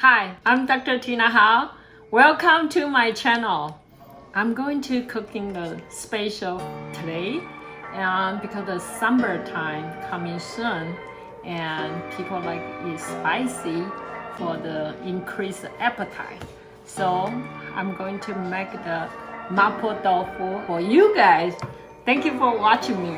Hi, I'm Dr. Tina Hao. Welcome to my channel. I'm going to cooking the special today, and because the summertime coming soon, and people like it spicy for the increased appetite. So I'm going to make the Mapo Tofu for you guys. Thank you for watching me.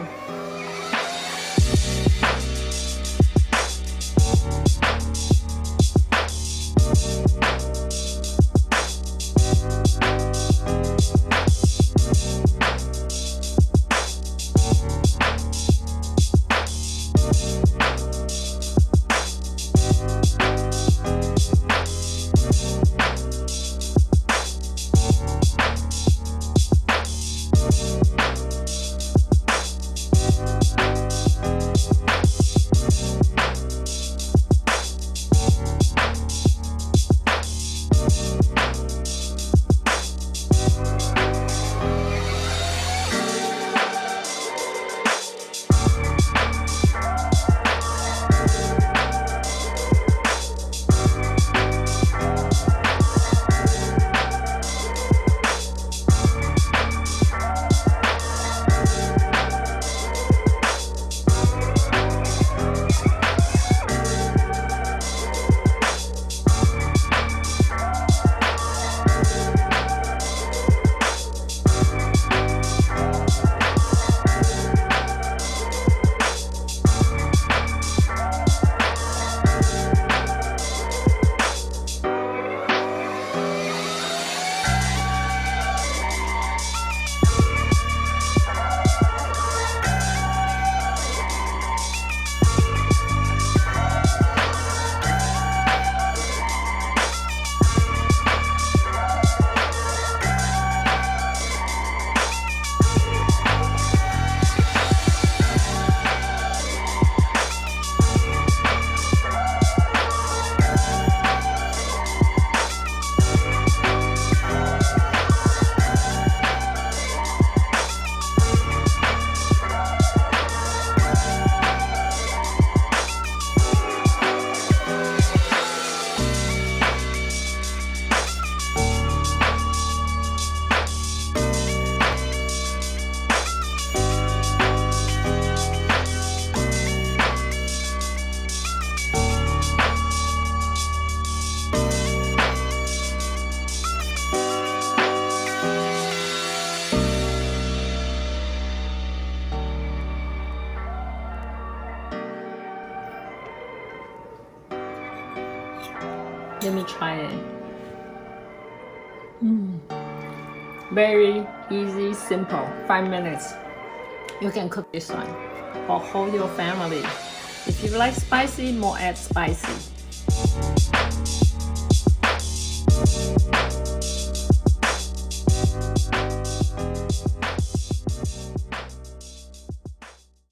Let me try it. Very easy, simple. 5 minutes. You can cook this one for whole your family. If you like spicy, more add spicy.